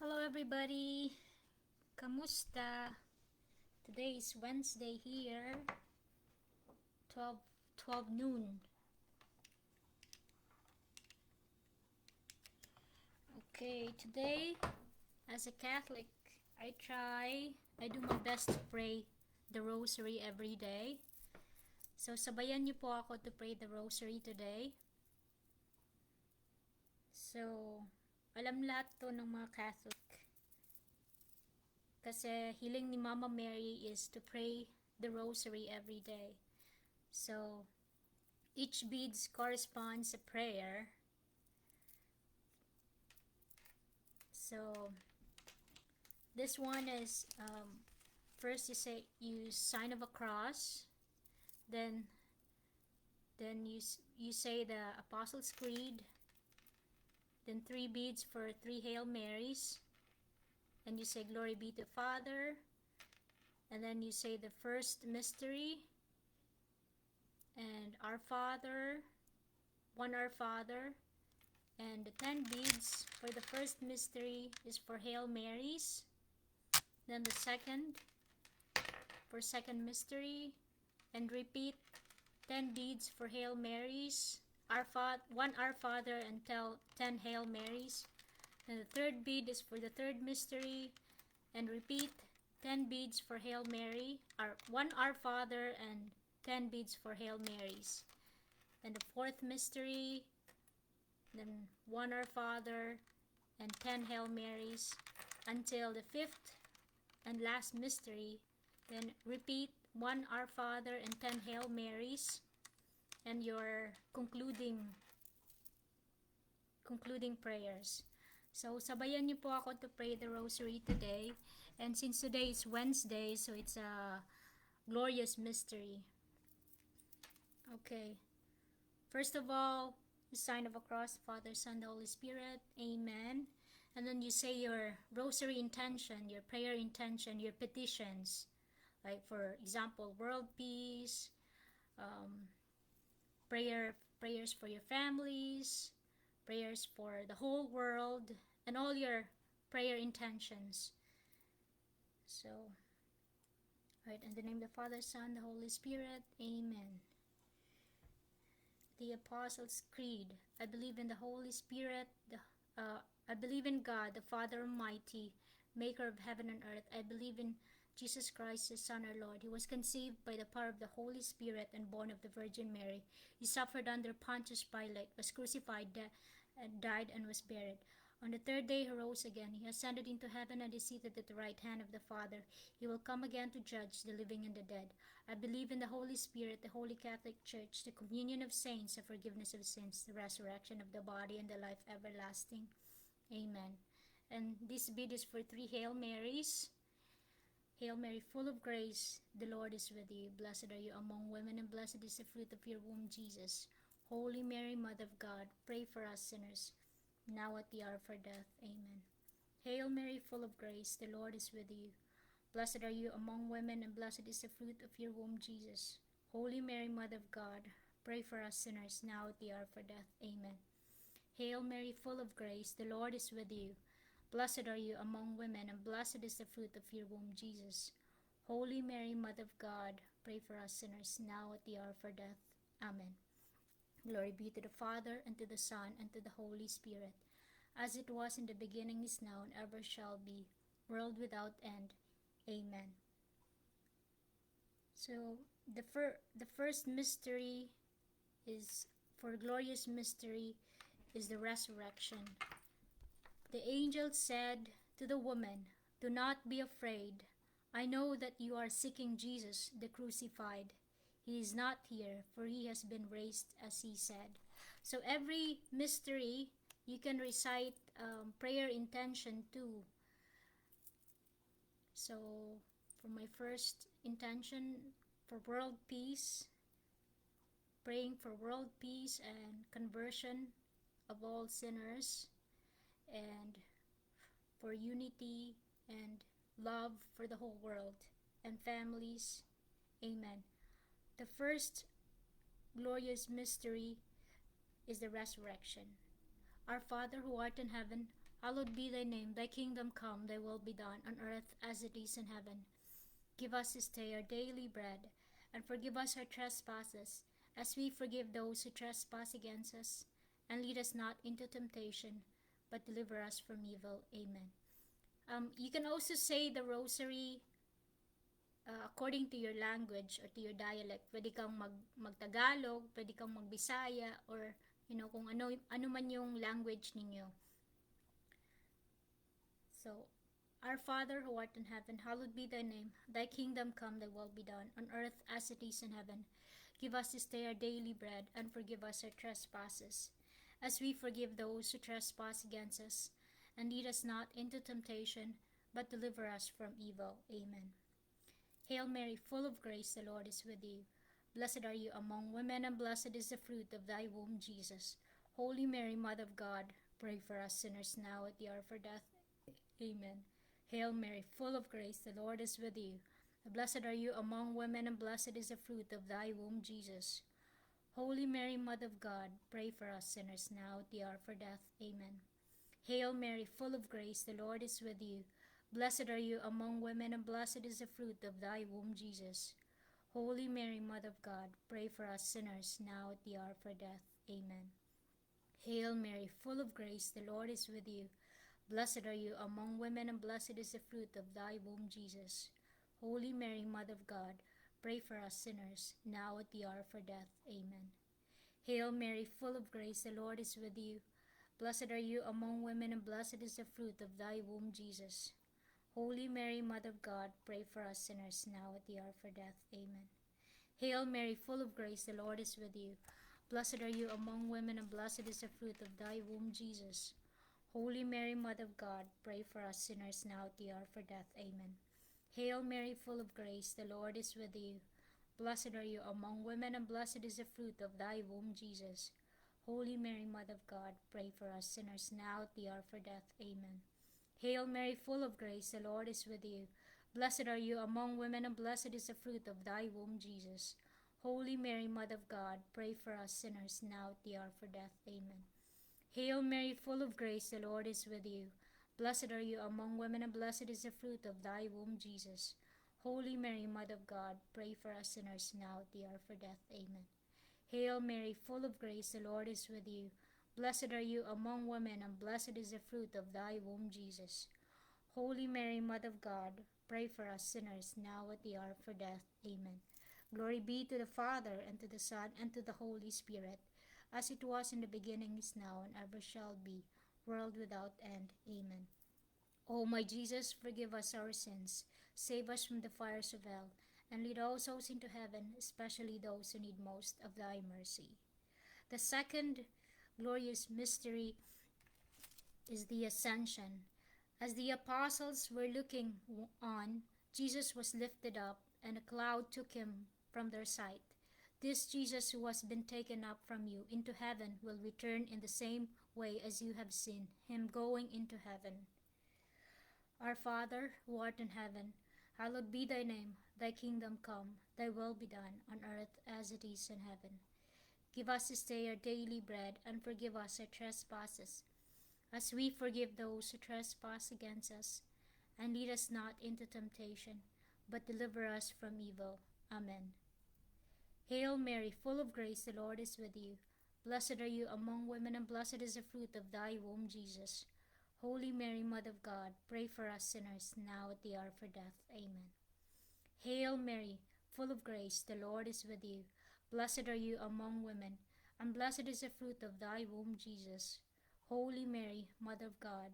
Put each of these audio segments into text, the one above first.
Hello everybody! Kamusta? Today is Wednesday here, 12 noon. Okay, today as a Catholic, I do my best to pray the rosary every day. So sabayan niyo po ako to pray the rosary today. So, alam lahat to ng mga Catholic. Kasi hiling ni Mama Mary is to pray the rosary every day. So, each beads corresponds a prayer. So, this one is, first you sign of a cross, then you say the Apostles' Creed, then 3 beads for 3 Hail Marys, and you say Glory be to Father, and then you say the first mystery, and Our Father, one Our Father, and the 10 beads for the first mystery is for Hail Marys. Then the second, for second mystery, and repeat 10 beads for Hail Marys, one Our Father, and 10 Hail Marys. And the third bead is for the third mystery, and repeat 10 beads for Hail Mary, one Our Father, and 10 beads for Hail Marys. And the fourth mystery, then one Our Father, and 10 Hail Marys, until the fifth and last mystery. Then repeat one Our Father and 10 Hail Marys, and your concluding prayers. So, sabayan niyo po ako to pray the rosary today. And since today is Wednesday, so it's a glorious mystery. Okay. First of all, the sign of a cross, Father, Son, the Holy Spirit. Amen. And then you say your rosary intention, your prayer intention, your petitions. Like for example, world peace, prayers for your families, prayers for the whole world, and all your prayer intentions. So, right, in the name of the Father, Son, the Holy Spirit, Amen. The Apostles' Creed. I believe in the Holy Spirit, I believe in God, the Father Almighty, maker of heaven and earth. I believe in Jesus Christ, His Son, our Lord. He was conceived by the power of the Holy Spirit and born of the Virgin Mary. He suffered under Pontius Pilate, was crucified, died, and was buried. On the third day he rose again. He ascended into heaven and is seated at the right hand of the Father. He will come again to judge the living and the dead. I believe in the Holy Spirit, the Holy Catholic Church, the communion of saints, the forgiveness of sins, the resurrection of the body, and the life everlasting. Amen. And this bead is for 3 Hail Marys. Hail Mary, full of grace, the Lord is with you. Blessed are you among women, and blessed is the fruit of your womb, Jesus. Holy Mary, Mother of God, pray for us sinners, now at the hour of our death. Amen. Hail Mary, full of grace, the Lord is with you. Blessed are you among women, and blessed is the fruit of your womb, Jesus. Holy Mary, Mother of God, pray for us sinners, now at the hour of our death. Amen. Hail Mary, full of grace, the Lord is with you. Blessed are you among women, and blessed is the fruit of your womb, Jesus. Holy Mary, Mother of God, pray for us sinners, now at the hour of our death. Amen. Glory be to the Father, and to the Son, and to the Holy Spirit, as it was in the beginning, is now, and ever shall be, world without end. Amen. So, the first mystery is, for glorious mystery, is the resurrection. The angel said to the woman, "Do not be afraid. I know that you are seeking Jesus, the crucified. He is not here, for he has been raised, as he said." So every mystery, you can recite prayer intention too. So for my first intention, for world peace, praying for world peace and conversion of all sinners, and for unity and love for the whole world and families. Amen. The first glorious mystery is the resurrection. Our Father who art in heaven, Hallowed be thy name, thy kingdom come, thy will be done, on earth as it is in heaven. Give us this day our daily bread, and forgive us our trespasses, as we forgive those who trespass against us. And lead us not into temptation, but deliver us from evil. Amen. You can also say the rosary according to your language or to your dialect. Pwede kang mag-Tagalog, pwede kang mag-Bisaya, or kung ano man yung language ninyo. So, Our Father who art in heaven, hallowed be thy name. Thy kingdom come, thy will be done, on earth as it is in heaven. Give us this day our daily bread, and forgive us our trespasses, as we forgive those who trespass against us. And lead us not into temptation, but deliver us from evil. Amen. Hail Mary, full of grace, the Lord is with you. Blessed are you among women, and blessed is the fruit of thy womb, Jesus. Holy Mary, Mother of God, pray for us sinners now at the hour of our death. Amen. Hail Mary, full of grace, the Lord is with you. Blessed are you among women, and blessed is the fruit of thy womb, Jesus. Holy Mary, Mother of God, pray for us sinners now at the hour of our death. Amen. Hail Mary, full of grace, the Lord is with you. Blessed are you among women, and blessed is the fruit of thy womb, Jesus. Holy Mary, Mother of God, pray for us sinners now at the hour of our death. Amen. Hail Mary, full of grace, the Lord is with you. Blessed are you among women, and blessed is the fruit of thy womb, Jesus. Holy Mary, Mother of God, pray for us sinners, now at the hour of our death. Amen. Hail Mary, full of grace, the Lord is with you. Blessed are you among women, and blessed is the fruit of thy womb, Jesus. Holy Mary, Mother of God, pray for us sinners, now at the hour of our death. Amen. Hail Mary, full of grace, the Lord is with you. Blessed are you among women, and blessed is the fruit of thy womb, Jesus. Holy Mary, Mother of God, pray for us sinners now at the hour of our death. Amen. Hail Mary, full of grace, the Lord is with you. Blessed are you among women, and blessed is the fruit of thy womb, Jesus. Holy Mary, Mother of God, pray for us sinners now at the hour of our death. Amen. Hail Mary, full of grace, the Lord is with you. Blessed are you among women, and blessed is the fruit of thy womb, Jesus. Holy Mary, Mother of God, pray for us sinners now at the hour of our death. Amen. Hail Mary, full of grace, the Lord is with you. Blessed are you among women, and blessed is the fruit of thy womb, Jesus. Holy Mary, Mother of God, pray for us sinners now at the hour of our death. Amen. Hail Mary, full of grace, the Lord is with you. Blessed are you among women, and blessed is the fruit of thy womb, Jesus. Holy Mary, Mother of God, pray for us sinners now at the hour of our death. Amen. Glory be to the Father, and to the Son, and to the Holy Spirit, as it was in the beginning, is now, and ever shall be, world without end. Amen. O my Jesus, forgive us our sins, save us from the fires of hell, and lead all souls into heaven, especially those who need most of thy mercy. The second glorious mystery is the Ascension. As the apostles were looking on, Jesus was lifted up, and a cloud took him from their sight. This Jesus who has been taken up from you into heaven will return in the same way as you have seen him going into heaven. Our Father, who art in heaven, hallowed be thy name. Thy kingdom come, thy will be done, on earth as it is in heaven. Give us this day our daily bread, and forgive us our trespasses, as we forgive those who trespass against us. And lead us not into temptation, but deliver us from evil. Amen. Hail Mary, full of grace, the Lord is with you. Blessed are you among women, and blessed is the fruit of thy womb, Jesus. Holy Mary, Mother of God, pray for us sinners, now at the hour of our death. Amen. Hail Mary, full of grace, the Lord is with you. Blessed are you among women, and blessed is the fruit of thy womb, Jesus. Holy Mary, Mother of God,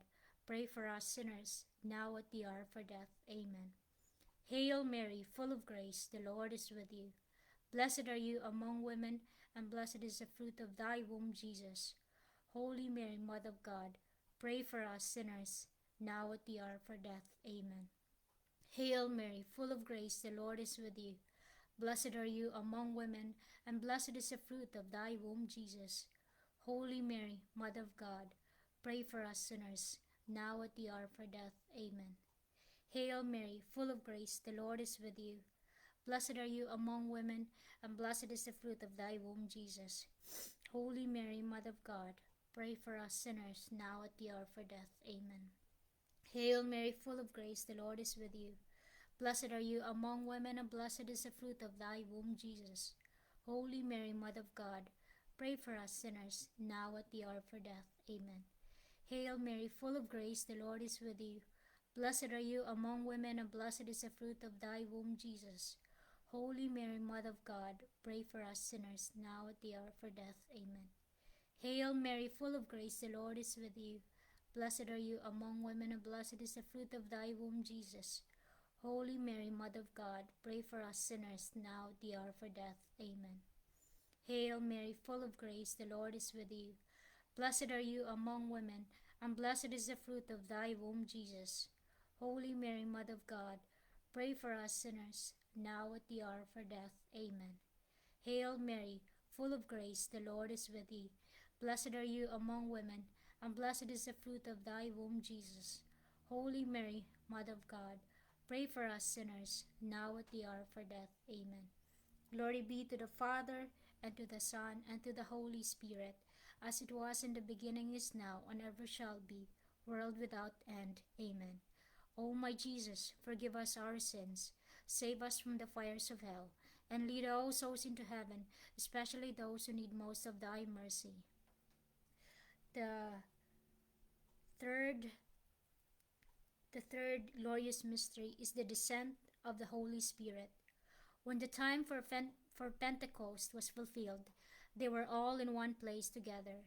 pray for us sinners, now at the hour of our death. Amen. Hail Mary, full of grace, the Lord is with you. Blessed are you among women, and blessed is the fruit of thy womb, Jesus. Holy Mary, Mother of God, pray for us sinners, now at the hour of our death. Amen. Hail Mary, full of grace, the Lord is with you. Blessed are you among women, and blessed is the fruit of thy womb, Jesus. Holy Mary, Mother of God, pray for us sinners, now at the hour of our death. Amen. Hail Mary, full of grace, the Lord is with you. Blessed are you among women, and blessed is the fruit of thy womb, Jesus. Holy Mary, Mother of God, pray for us sinners, now at the hour of our death. Amen. Hail Mary, full of grace, the Lord is with you. Blessed are you among women, and blessed is the fruit of thy womb, Jesus. Holy Mary, Mother of God, pray for us sinners, now at the hour of our death. Amen. Hail Mary, full of grace, the Lord is with you. Blessed are you among women, and blessed is the fruit of thy womb, Jesus. Holy Mary, Mother of God, pray for us sinners, now at the hour of our death. Amen. Hail Mary, full of grace, the Lord is with you. Blessed are you among women, and blessed is the fruit of thy womb, Jesus. Holy Mary, Mother of God, pray for us sinners, now at the hour of our death. Amen. Hail Mary, full of grace, the Lord is with you. Blessed are you among women, and blessed is the fruit of thy womb, Jesus. Holy Mary, Mother of God, pray for us sinners, now at the hour of our death. Amen. Hail Mary, full of grace, the Lord is with thee. Blessed are you among women, and blessed is the fruit of thy womb, Jesus. Holy Mary, Mother of God, pray for us sinners, now at the hour of our death. Amen. Glory be to the Father, and to the Son, and to the Holy Spirit, as it was in the beginning, is now, and ever shall be, world without end. Amen. O my Jesus, forgive us our sins, save us from the fires of hell, and lead all souls into heaven, especially those who need most of thy mercy. The third glorious mystery is the descent of the Holy Spirit. When the time for Pentecost was fulfilled, they were all in one place together.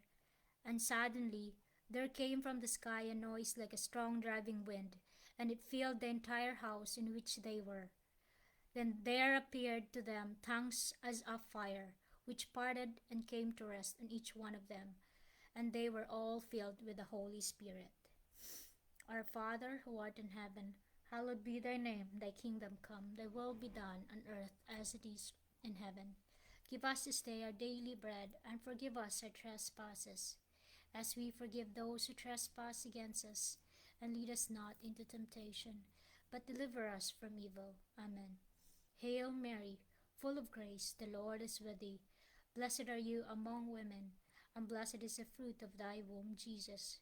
And suddenly there came from the sky a noise like a strong driving wind, and it filled the entire house in which they were. Then there appeared to them tongues as of fire, which parted and came to rest on each one of them, and they were all filled with the Holy Spirit. Our Father, who art in heaven, hallowed be thy name. Thy kingdom come, thy will be done on earth as it is in heaven. Give us this day our daily bread, and forgive us our trespasses, as we forgive those who trespass against us. And lead us not into temptation, but deliver us from evil. Amen. Hail Mary, full of grace, the Lord is with thee. Blessed are you among women, and blessed is the fruit of thy womb, Jesus.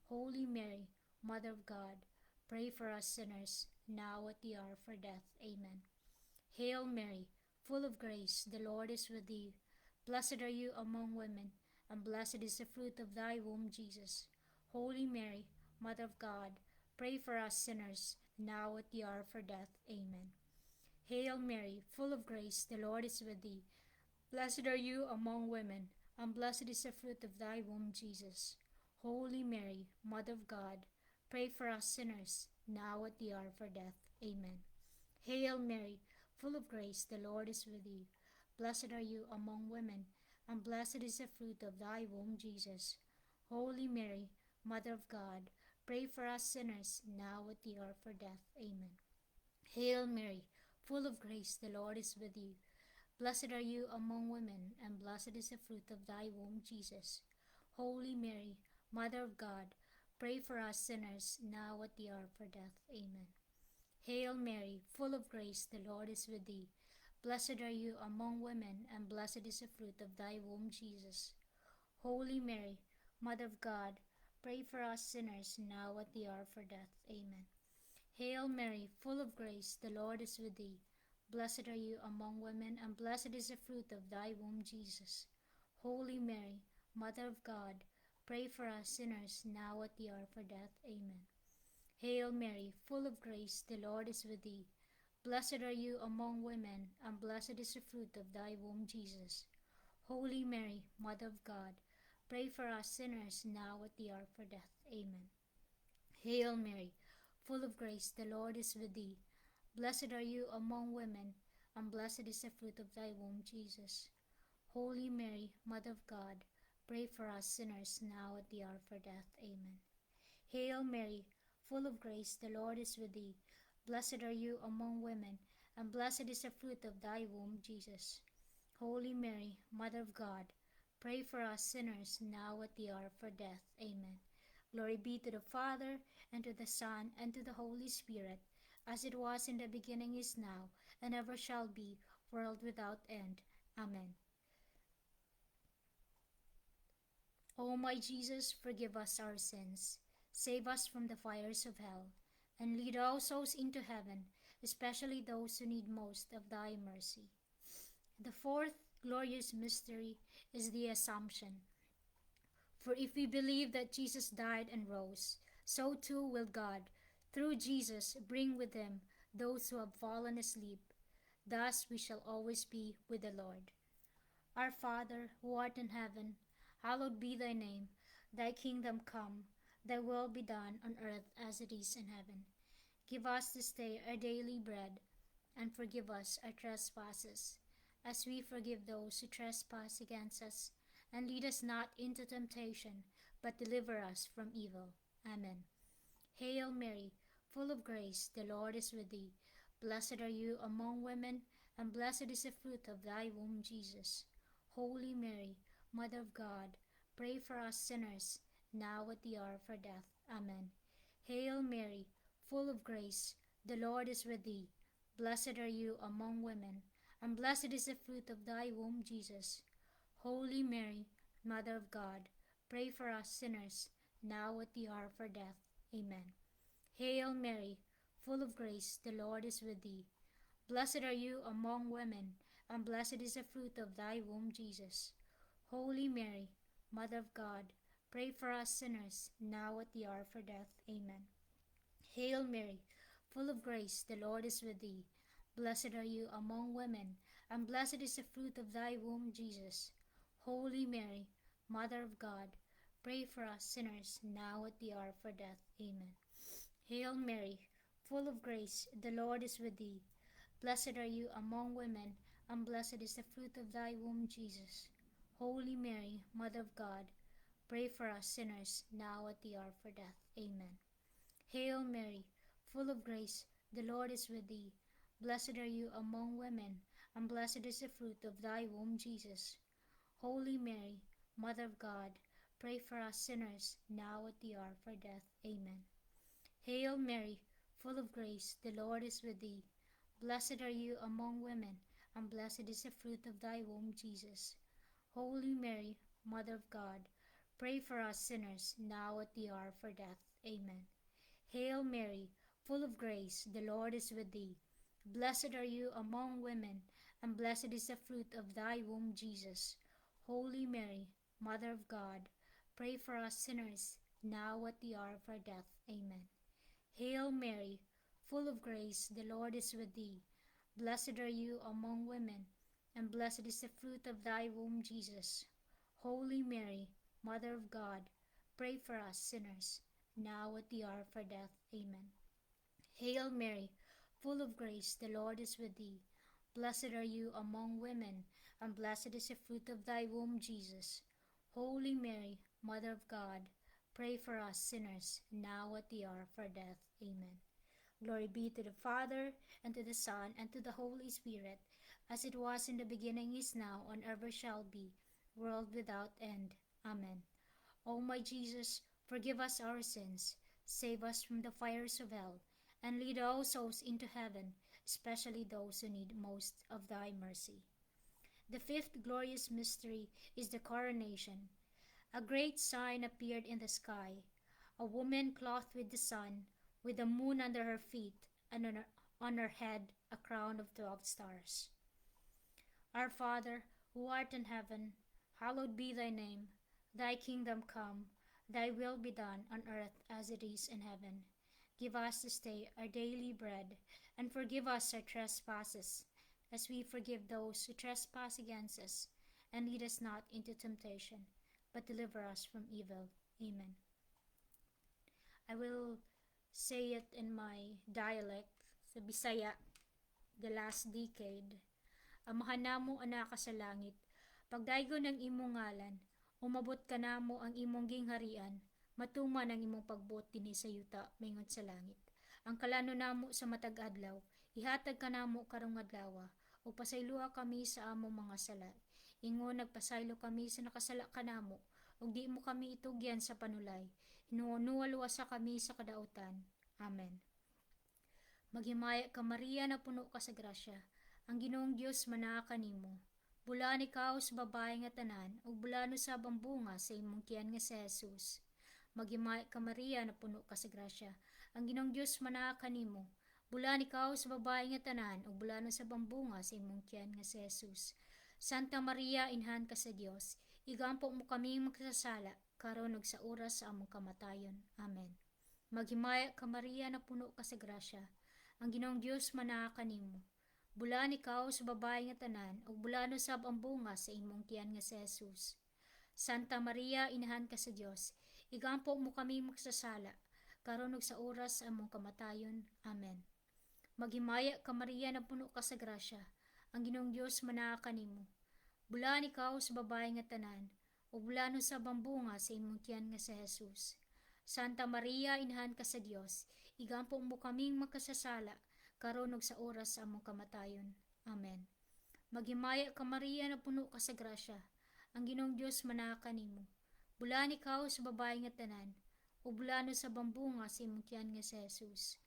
Holy Mary, Mother of God, pray for us sinners, now at the hour of our death. Amen. Hail Mary, full of grace, the Lord is with thee. Blessed are you among women, and blessed is the fruit of thy womb, Jesus. Holy Mary, Mother of God, pray for us sinners, now at the hour of our death. Amen. Hail Mary, full of grace, the Lord is with thee. Blessed are you among women, and blessed is the fruit of thy womb, Jesus. Holy Mary, Mother of God, pray for us sinners, now at the hour of our death. Amen. Hail Mary, full of grace, the Lord is with thee. Blessed are you among women, and blessed is the fruit of thy womb, Jesus. Holy Mary, Mother of God, pray for us sinners, now at the hour of our death. Amen. Hail Mary, full of grace, the Lord is with you. Blessed are you among women, and blessed is the fruit of thy womb, Jesus. Holy Mary, Mother of God, pray for us sinners, now at the hour of our death. Amen. Hail Mary, full of grace, the Lord is with thee. Blessed are you among women, and blessed is the fruit of thy womb, Jesus. Holy Mary, Mother of God, pray for us sinners, now at the hour of our death. Amen. Hail Mary, full of grace, the Lord is with thee. Blessed are you among women, and blessed is the fruit of thy womb, Jesus. Holy Mary, Mother of God, pray for us sinners, now at the hour of our death. Amen. Hail Mary, full of grace, the Lord is with thee. Blessed are you among women, and blessed is the fruit of thy womb, Jesus. Holy Mary, Mother of God, pray for us sinners, now at the hour of our death. Amen. Hail Mary, full of grace, the Lord is with thee. Blessed are you among women, and blessed is the fruit of thy womb, Jesus. Holy Mary, Mother of God, pray for us sinners, now at the hour of our death. Amen. Hail Mary, full of grace, the Lord is with thee. Blessed are you among women, and blessed is the fruit of thy womb, Jesus. Holy Mary, Mother of God, pray for us sinners, now at the hour of our death. Amen. Glory be to the Father, and to the Son, and to the Holy Spirit, as it was in the beginning, is now, and ever shall be, world without end. Amen. O my Jesus, forgive us our sins, save us from the fires of hell, and lead all souls into heaven, especially those who need most of thy mercy. The fourth glorious mystery is the Assumption. For if we believe that Jesus died and rose, so too will God, through Jesus, bring with him those who have fallen asleep. Thus we shall always be with the Lord. Our Father, who art in heaven, hallowed be thy name. Thy kingdom come, thy will be done on earth as it is in heaven. Give us this day our daily bread, and forgive us our trespasses, as we forgive those who trespass against us. And lead us not into temptation, but deliver us from evil. Amen. Hail Mary, full of grace, the Lord is with thee. Blessed are you among women, and blessed is the fruit of thy womb, Jesus. Holy Mary, Mother of God, pray for us sinners, now at the hour of our death. Amen. Hail Mary, full of grace, the Lord is with thee. Blessed are you among women, and blessed is the fruit of thy womb, Jesus. Holy Mary, Mother of God, pray for us sinners, now at the hour of our death. Amen. Hail Mary, full of grace, the Lord is with thee. Blessed are you among women, and blessed is the fruit of thy womb, Jesus. Holy Mary, Mother of God, pray for us sinners, now at the hour of our death. Amen. Hail Mary, full of grace, the Lord is with thee. Blessed are you among women, and blessed is the fruit of thy womb, Jesus. Holy Mary, Mother of God, pray for us sinners, now at the hour of our death. Amen. Hail Mary, full of grace, the Lord is with thee. Blessed are you among women, and blessed is the fruit of thy womb, Jesus. Holy Mary, Mother of God, pray for us sinners, now at the hour of our death. Amen. Hail Mary, full of grace, the Lord is with thee. Blessed are you among women, and blessed is the fruit of thy womb, Jesus. Holy Mary, Mother of God, pray for us sinners, now at the hour of our death. Amen. Hail Mary, full of grace, the Lord is with thee. Blessed are you among women, and blessed is the fruit of thy womb, Jesus. Holy Mary, Mother of God, pray for us sinners, now at the hour of our death. Amen. Hail Mary, full of grace, the Lord is with thee. Blessed are you among women, and blessed is the fruit of thy womb, Jesus. Holy Mary, Mother of God, pray for us sinners, now at the hour of our death. Amen. Hail Mary, full of grace, the Lord is with thee. Blessed are you among women, and blessed is the fruit of thy womb, Jesus. Holy Mary, Mother of God, pray for us sinners, now at the hour of our death. Amen. Hail Mary, full of grace, the Lord is with thee. Blessed are you among women, and blessed is the fruit of thy womb, Jesus. Holy Mary, Mother of God, pray for us sinners, now at the hour of our death. Amen. Glory be to the Father, and to the Son, and to the Holy Spirit, as it was in the beginning, is now, and ever shall be, world without end. Amen. O my Jesus, forgive us our sins, save us from the fires of hell, and lead all souls into heaven, especially those who need most of thy mercy. The fifth glorious mystery is the coronation. A great sign appeared in the sky, a woman clothed with the sun, with the moon under her feet, and on her head a crown of 12 stars. Our Father, who art in heaven, hallowed be thy name. Thy kingdom come, thy will be done on earth as it is in heaven. Give us this day our daily bread, and forgive us our trespasses, as we forgive those who trespass against us. And lead us not into temptation, but deliver us from evil. Amen. I will say it in my dialect, sa Bisaya, the last decade. Amahan namo anak ka sa langit, pagdaygon ng imong ngalan, umabot ka namo ang imong gingharian, matuman ang imong pagbot dinhi sa yuta mingon sa langit. Ang kalano namo sa matag adlaw, ihatag ka namo karong adlaw, ug pasayloa kami sa among mga sala. Ingon nagpasaylo kami sa nakasala kanamo, ug di mo kami itugyan sa panulay. Hinuonuwa-luwasa kami sa kadautan. Amen. Maghimaya ka Maria na puno ka sa grasya, ang Ginoong Dios manaa kanimo. Bulan ikaw sa babae nga tanan, ug bulan usab ang bunga sa imong tiyan nga si Jesus. Maghimay ka Maria, na puno ka sa grasya. Ang Ginoong Dios manaa kanimo. Bulan ikaw sa babae nga tanan, ug bulan usab ang bunga sa imong tiyan nga si Jesus. Santa Maria, inhan ka sa Dios, igampo mo kaming magsasala, karon ug sa oras sa among kamatayon. Amen. Maghimaya ka Maria, na puno ka sa grasya. Ang Ginoong Dios manaa kanimo. Bulan ikaw sa babae nga tanan, ug bulan usab ang bunga sa imong tiyan nga si Jesus. Santa Maria, inahan ka sa Dios, igampo mo kami magsasala, karon ug sa oras sa among kamatayon. Amen. Maghimaya ka Maria, na puno ka sa grasya. Ang Ginoong Dios manaa kanimo. Bulan ikaw sa babae nga tanan, ug bulan usab ang bunga sa imong tiyan nga si Jesus. Santa Maria, inahan ka sa Dios, igampo mo kaming makasasala, karon ug sa oras sa among kamatayon. Amen. Maghimaya ka Maria, na puno ka sa grasya. Ang Ginoong Dios manaa kanimo. Bulan ikaw sa babae nga tanan, ug bulan usab ang bunga sa imong tiyan nga si Jesus.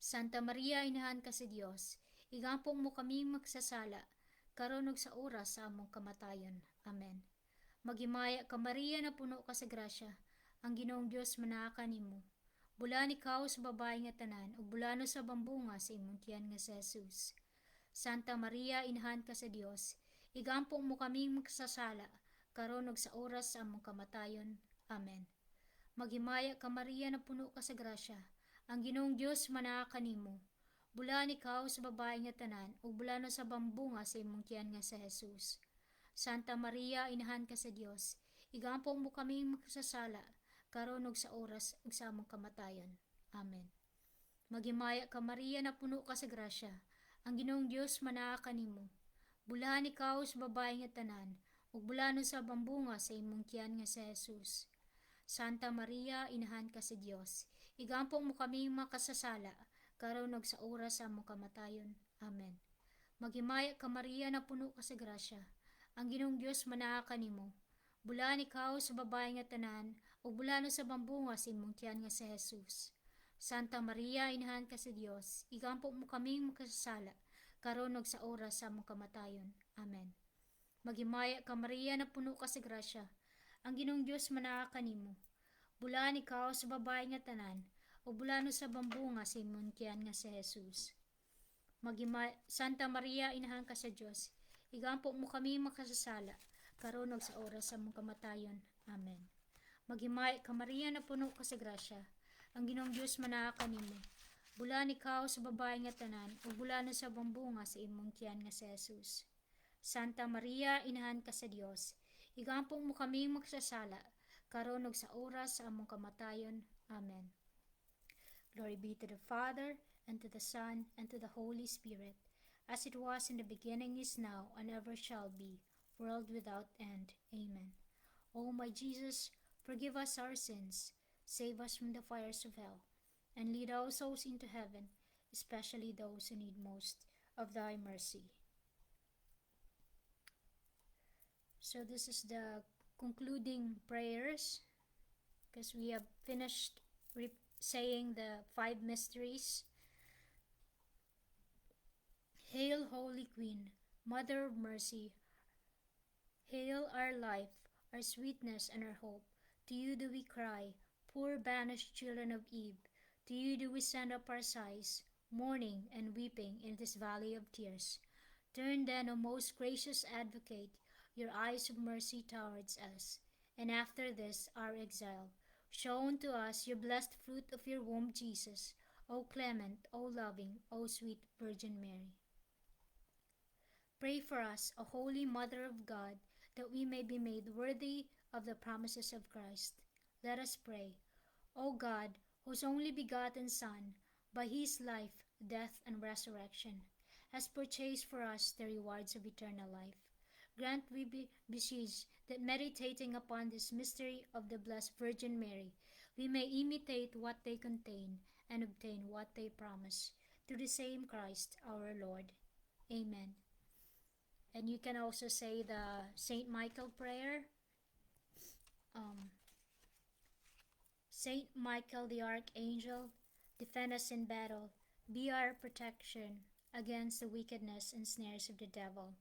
Santa Maria, inahan ka sa Dios, igampo mo kaming magsasala, karon ug sa oras sa among kamatayon. Amen. Maghimaya ka Maria, na puno ka sa grasya. Ang Ginoong Dios manaa kanimo. Bulan ikaw sa babae nga tanan, ug bulan usab ang bunga sa imong tiyan nga si Jesus. Santa Maria, inahan ka sa Dios, igampo mo kaming magsasala, karon ug sa oras sa among kamatayon. Amen. Maghimaya ka Maria, na puno ka sa grasya. Ang Ginoong Dios manaa kanimo. Bulan ikaw sa babae nga tanan, ug bulan usab ang bunga sa imong tiyan nga si Jesus. Santa Maria, inahan ka sa Dios, igampo mo kaming magsasala, karon ug sa oras ug sa among kamatayon. Amen. Maghimaya ka Maria, na puno ka sa grasya. Ang Ginoong Dios manaa kanimo. Bulan ikaw sa babae nga tanan, ug bulan usab ang bunga sa imong tiyan nga si Jesus. Santa Maria, inahan ka sa Dios, igampo mo kaming makasasala, karon ug sa oras sa among kamatayon. Amen. Maghimaya ka Maria, na puno ka sa grasya. Ang Ginoong Dios manaa kanimo. Bulan ikaw sa babae nga tanan, ug bulan usab ang bunga sa imong tiyan nga si Jesus. Santa Maria, inahan ka sa Dios, igampo mo kaming makasasala, karon ug sa oras sa among kamatayon. Amen. Maghimaya ka Maria, na puno ka sa grasya. Ang Ginoong Dios manaa kanimo. Bulan ikaw sa babae nga tanan, ug bulan usab ang bunga sa imong tiyan nga si Jesus. Santa Maria, inahan ka sa Dios, igampo mo kami makasasala, karon ug sa oras sa among kamatayon. Amen. Maghimaya ka Maria, na puno ka sa grasya. Ang Ginoong Dios manaa kanimo. Bulan ikaw sa babae nga tanan, ug bulan usab ang bunga sa imong tiyan nga si Jesus. Santa Maria, inahan ka sa Dios, igampo mo kami magsasala, karon ug sa oras sa among kamatayon. Amen. Glory be to the Father, and to the Son, and to the Holy Spirit, as it was in the beginning, is now, and ever shall be, world without end. Amen. O my Jesus, forgive us our sins, save us from the fires of hell, and lead our souls into heaven, especially those who need most of thy mercy. So this is the concluding prayers, because we have finished saying the 5 mysteries. Hail, Holy Queen, Mother of Mercy. Hail our life, our sweetness, and our hope. To you do we cry, poor banished children of Eve. To you do we send up our sighs, mourning and weeping in this valley of tears. Turn then, O most gracious Advocate, your eyes of mercy towards us, and after this our exile, show unto us your blessed fruit of your womb, Jesus, O clement, O loving, O sweet Virgin Mary. Pray for us, O Holy Mother of God, that we may be made worthy of the promises of Christ. Let us pray. O God, whose only begotten Son, by his life, death, and resurrection, has purchased for us the rewards of eternal life, grant, we beseech, that meditating upon this mystery of the Blessed Virgin Mary, we may imitate what they contain and obtain what they promise. Through the same Christ our Lord. Amen. And you can also say the Saint Michael prayer. Saint Michael the Archangel, defend us in battle. Be our protection against the wickedness and snares of the devil.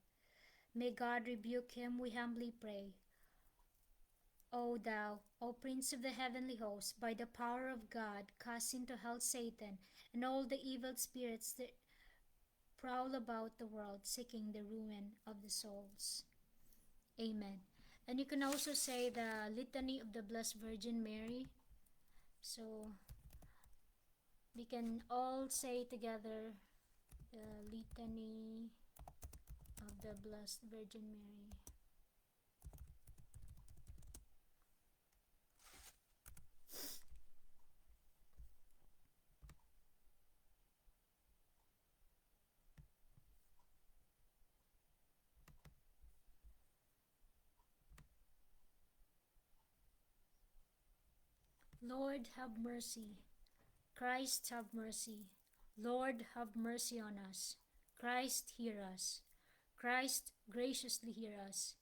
May God rebuke him, we humbly pray. O thou, O Prince of the heavenly host, by the power of God, cast into hell Satan and all the evil spirits that prowl about the world, seeking the ruin of the souls. Amen. And you can also say the Litany of the Blessed Virgin Mary. So we can all say together the Litany of the Blessed Virgin Mary. Lord, have mercy. Christ, have mercy. Lord, have mercy on us. Christ, hear us. Christ, graciously hear us.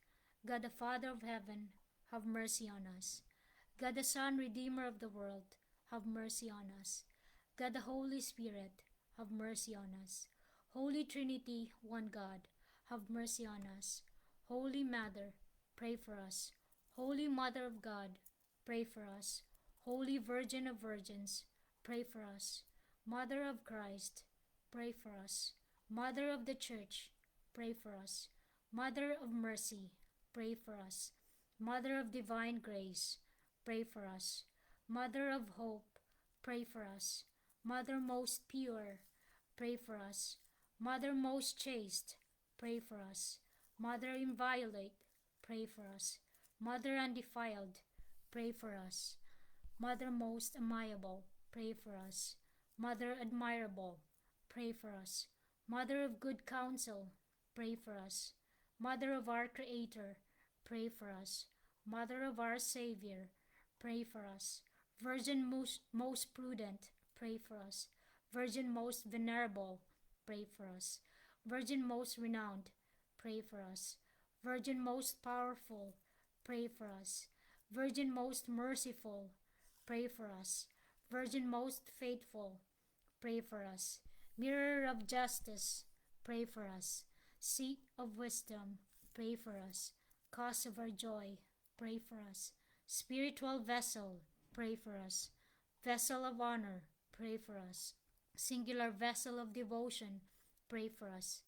God the Father of heaven, have mercy on us. God the Son, Redeemer of the world, have mercy on us. God the Holy Spirit, have mercy on us. Holy Trinity, one God, have mercy on us. Holy Mother, pray for us. Holy Mother of God, pray for us. Holy Virgin of Virgins, pray for us. Mother of Christ, pray for us. Mother of the Church, pray for us. Mother of Mercy, pray for us. Mother of Divine Grace, pray for us. Mother of Hope, pray for us. Mother most pure, pray for us. Mother most chaste, pray for us. Mother inviolate, pray for us. Mother undefiled, pray for us. Mother most amiable, pray for us. Mother admirable, pray for us. Mother of good counsel, pray for us. Mother of our Creator, pray for us. Mother of our Savior, pray for us. Virgin most prudent, pray for us. Virgin most venerable, pray for us. Virgin most renowned, pray for us. Virgin most powerful, pray for us. Virgin most merciful, pray for us. Virgin most faithful, pray for us. Mirror of justice, pray for us. Seat of wisdom, pray for us. Cause of our joy, pray for us. Spiritual vessel, pray for us. Vessel of honor, pray for us. Singular vessel of devotion, pray for us.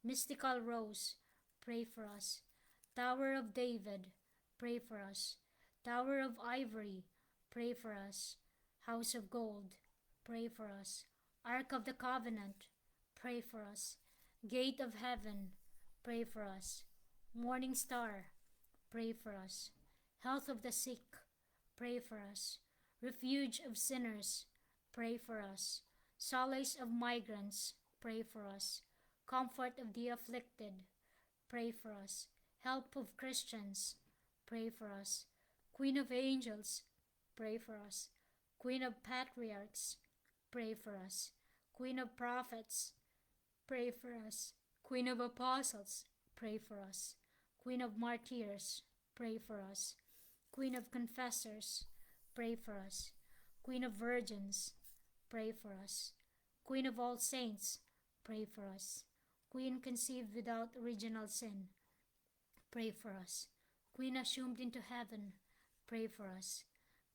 Mystical rose, pray for us. Tower of David, pray for us. Tower of ivory, pray for us. House of gold, pray for us. Ark of the covenant, pray for us. Gate of heaven, pray for us. Morning star, pray for us. Health of the sick, pray for us. Refuge of sinners, pray for us. Solace of migrants, pray for us. Comfort of the afflicted, pray for us. Help of Christians, pray for us. Queen of angels, pray for us. Queen of patriarchs, pray for us. Queen of prophets, pray for us. Queen of apostles, pray for us. Queen of martyrs, pray for us. Queen of confessors, pray for us. Queen of virgins, pray for us. Queen of all saints, pray for us. Queen conceived without original sin, pray for us. Queen assumed into heaven, pray for us.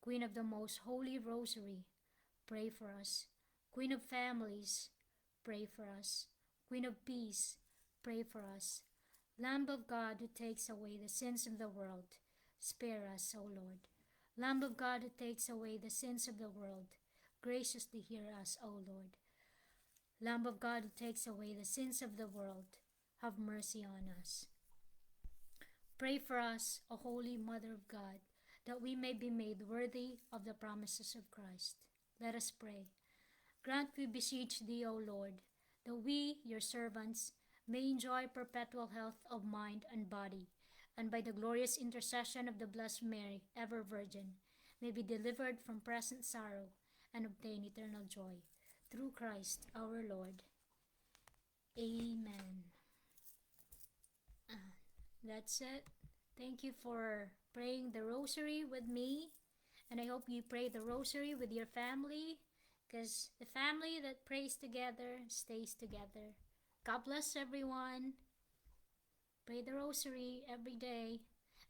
Queen of the most holy rosary, pray for us. Queen of families, pray for us. Queen of peace, pray for us. Lamb of God who takes away the sins of the world, spare us, O Lord. Lamb of God who takes away the sins of the world, graciously hear us, O Lord. Lamb of God who takes away the sins of the world, have mercy on us. Pray for us, O Holy Mother of God, that we may be made worthy of the promises of Christ. Let us pray. Grant, we beseech thee, O Lord, that we, your servants, may enjoy perpetual health of mind and body, and by the glorious intercession of the Blessed Mary, ever Virgin, may be delivered from present sorrow and obtain eternal joy. Through Christ our Lord. Amen. That's it. Thank you for praying the rosary with me, and I hope you pray the rosary with your family, because the family that prays together stays together. God bless everyone. Pray the rosary every day.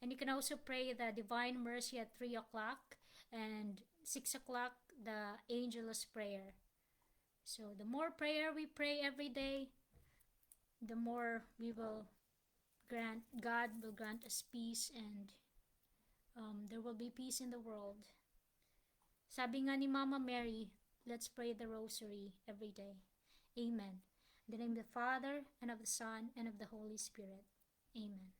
And you can also pray the Divine Mercy at 3 o'clock and 6 o'clock, the Angelus Prayer. So the more prayer we pray every day, the more God will grant us peace, and there will be peace in the world. Sabi nga ni Mama Mary, let's pray the rosary every day. Amen. In the name of the Father, and of the Son, and of the Holy Spirit. Amen.